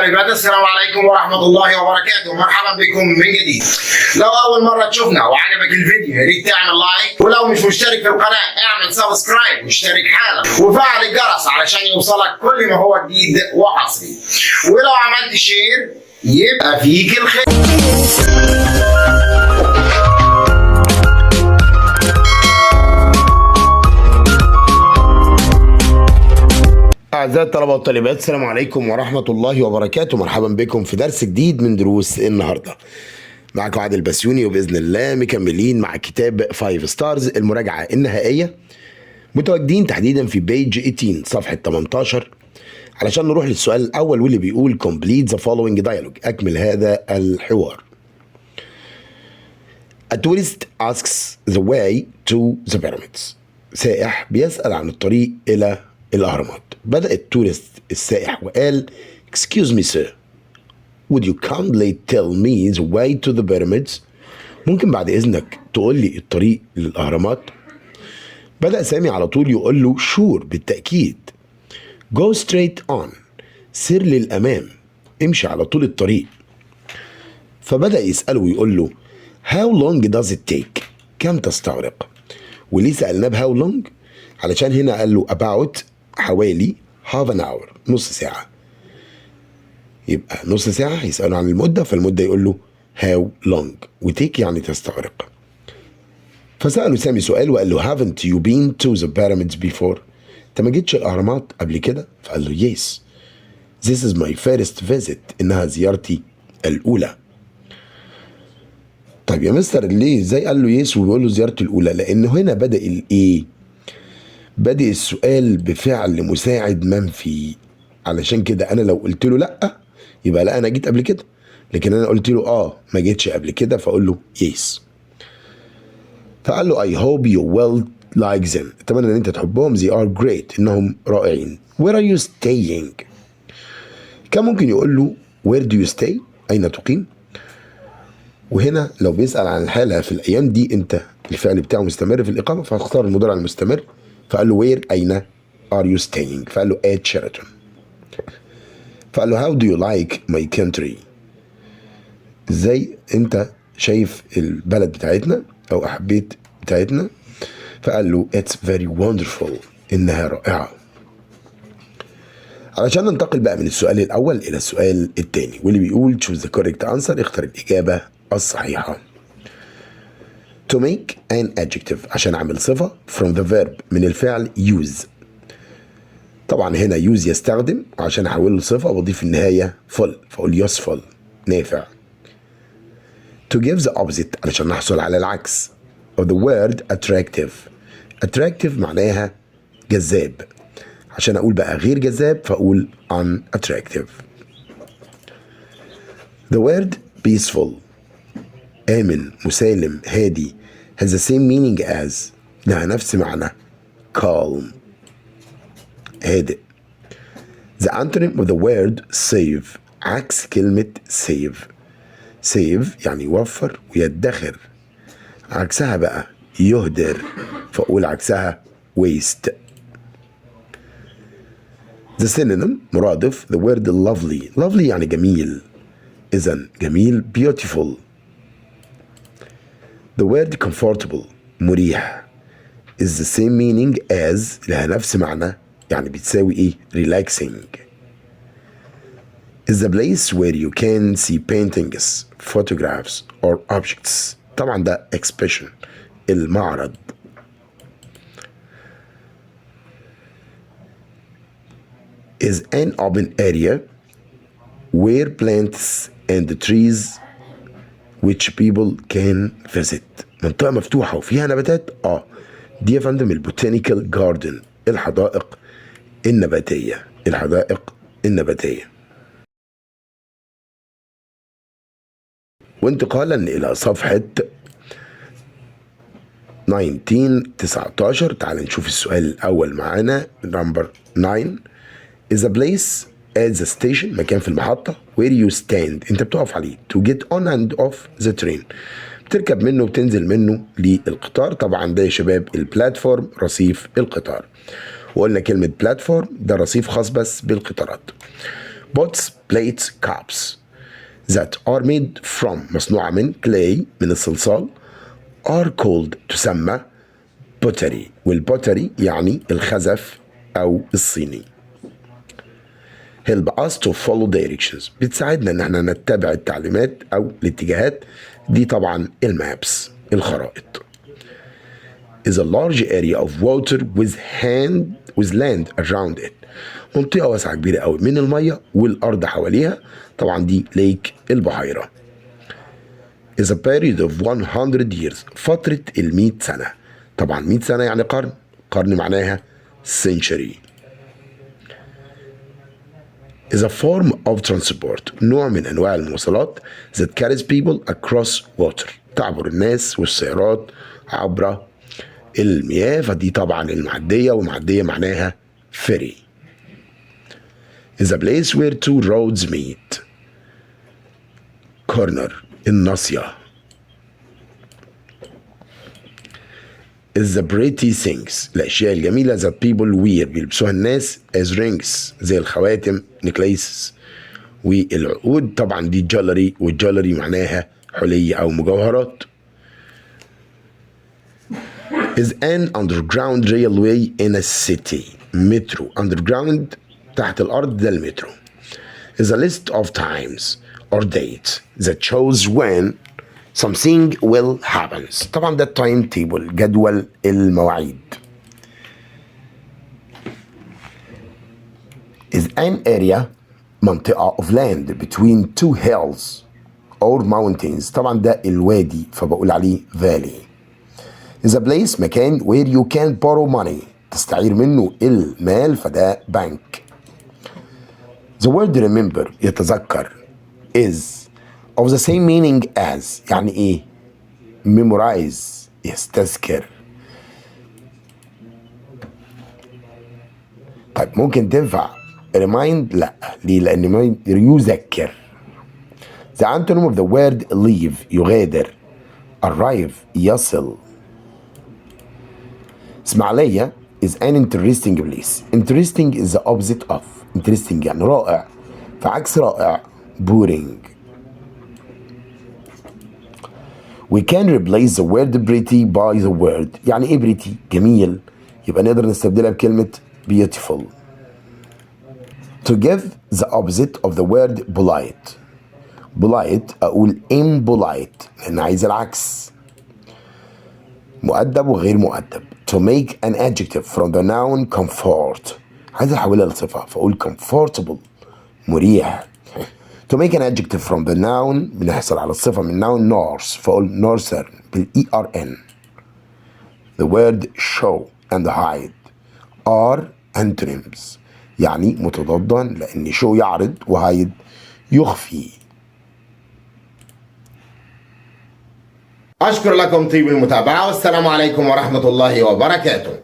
طالبات السلام عليكم ورحمة الله وبركاته. مرحبا بكم من جديد. لو أول مرة تشوفنا وعجبك الفيديو يا ريت تعمل لايك، ولو مش مشترك في القناة اعمل سبسكرايب واشترك حالا وفعل الجرس علشان يوصلك كل ما هو جديد وحصري. ولو عملت شير يبقى فيك الخير. أعزائي الطلبة والطالبات السلام عليكم ورحمة الله وبركاته. مرحبا بكم في درس جديد من دروس النهاردة. معكم عادل بسيوني، وبإذن الله مكملين مع كتاب 5 ستارز المراجعة النهائية، متواجدين تحديدا في بيج 18 صفحة 18 علشان نروح للسؤال الأول واللي بيقول complete the following dialogue، أكمل هذا الحوار. A tourist asks the way to the pyramids. سائح بيسأل عن الطريق إلى الأهرامات. بدأ التورست السائح وقال excuse me sir, would you kindly tell me the way to the pyramids؟ ممكن بعد إذنك تقول لي الطريق للأهرامات؟ بدأ سامي على طول يقول له sure بالتأكيد. go straight on، سير للأمام، امشي على طول الطريق. فبدأ يسأله ويقول له how long does it take؟ كم تستغرق؟ وليه سألناه ب how long؟ علشان هنا قال له about حوالي half an hour، نص ساعة. يبقى نص ساعة هيسأله عن المدة، فالمدة يقول له how long، وتيك يعني تستغرق. فسأله سامي سؤال وقال له haven't you been to the pyramids before؟ انت ما جيتش الأهرامات قبل كده؟ فقال له yes this is my first visit، إنها زيارتي الأولى. طيب يا مستر ليه ازاي قال له يس وبيقول له زيارته الأولى؟ لأنه هنا بدأ الإيه؟ بدأ السؤال بفعل مساعد منفي، علشان كده انا لو قلت له لا يبقى لا انا جيت قبل كده، لكن انا قلت له ما جيتش قبل كده فاقول له يس. فقال له I hope you will like them، اتمنى ان انت تحبهم، they are great، انهم رائعين. where are you staying؟ كان ممكن يقول له where do you stay؟ اين تقيم؟ وهنا لو بيسأل عن الحالة في الايام دي انت الفعل بتاعه مستمر في الاقامة، فاختار المضارع المستمر، فقال له وير أين are you staying؟ فقال له at Sheraton. فقال له how do you like my country؟ ازاي انت شايف البلد بتاعتنا او احبيت بتاعتنا؟ فقال له it's very wonderful، انها رائعة. علشان ننتقل بقى من السؤال الاول الى السؤال الثاني واللي بيقول choose the correct answer، اختر الاجابة الصحيحة. to make an adjective، عشان اعمل صفة from the verb، من الفعل use. طبعا هنا use يستخدم، عشان احول له صفة بضيف النهاية full، فاقول useful نافع. to give the opposite، علشان نحصل على العكس of the word attractive. attractive معناها جذاب، عشان اقول بقى غير جذاب فاقول unattractive. the word peaceful، آمن، مسالم، هادي، has the same meaning as، لها نفس معنى calm، هادئ. the antonym of the word save، عكس كلمة save. save يعني يوفر ويدخر، عكسها بقى يهدر، فأقول عكسها waste. the synonym مرادف the word lovely. lovely يعني جميل، إذن جميل beautiful. the word comfortable مريح is the same meaning as، لها نفس معنى، يعني بتساوي ايه؟ relaxing. is the place where you can see paintings, photographs or objects. طبعا ده exhibition، المعرض. is an open area where plants and trees which people can visit. منطقة مفتوحة وفيها نباتات؟ دي يا فندم البوتانيكال جاردن، الحدائق النباتية. الحدائق النباتية. وانتقالا إلى صفحة 19 تعال نشوف السؤال الأول معانا نمبر 9. is a place at the station، مكان في المحطة where you stand، انت بتقف عليه to get on and off the train، بتركب منه وتنزل منه للقطار. طبعا ده يا شباب البلاتفورم، رصيف القطار. وقلنا كلمة بلاتفورم ده رصيف خاص بس بالقطارات. pots, plates, cups that are made from مصنوعة من clay من الصلصال are called تسمى pottery. والبوتري يعني الخزف أو الصيني. help us to follow directions بتساعدنا ان احنا نتبع التعليمات او الاتجاهات دي. طبعا المابس الخرائط. is a large area of water with land around it. منطقة واسعة كبيرة قوي من المية والأرض حواليها. طبعا دي ليك البحيرة. is a period of 100 years. فترة 100 سنة. طبعا 100 سنة يعني قرن. قرن معناها century. is a form of transport. نوع من أنواع المواصلات that carries people across water. تعبر الناس والسيارات عبر المياه. فدي طبعا المعدية، والمعدية معناها ferry. is a place where two roads meet. corner الناصية. is the pretty things الأشياء الجميلة that people wear بيلبسوها الناس as rings زي الخواتم necklaces والعقود. طبعا دي jewelry، والجولري معناها حلي أو مجوهرات. is an underground railway in a city. metro underground تحت الأرض ده المترو. is a list of times or dates that shows when something will happen. طبعا ده time table جدول المواعيد. is an area منطقة of land between two hills or mountains. طبعا ده الوادي فبقول عليه valley. is a place مكان where you can borrow money تستعير منه المال فده bank. the word remember يتذكر is of the same meaning as يعني ايه؟ memorize يستذكر. طيب ممكن تنفع remind؟ لا. ليه؟ لأن يذكر. the antonym of the word leave يغادر. arrive يصل. إسماعيلية is an interesting place. interesting is the opposite of interesting يعني رائع، فعكس رائع boring. we can replace the word pretty by the word يعني ايه pretty؟ جميل، يبقى نقدر نستبدلها بكلمة beautiful. to give the opposite of the word polite. polite أقول impolite لأن عايز العكس. مؤدب وغير مؤدب. to make an adjective from the noun comfort عايز أحولها لصفة فأقول comfortable مريح. to make an adjective from the noun بنحصل على الصفة من noun north فأقول northern بالERN. the word show and hide are antonyms يعني متضادا لأن show يعرض وhide يخفي. أشكر لكم طيب المتابعة والسلام عليكم ورحمة الله وبركاته.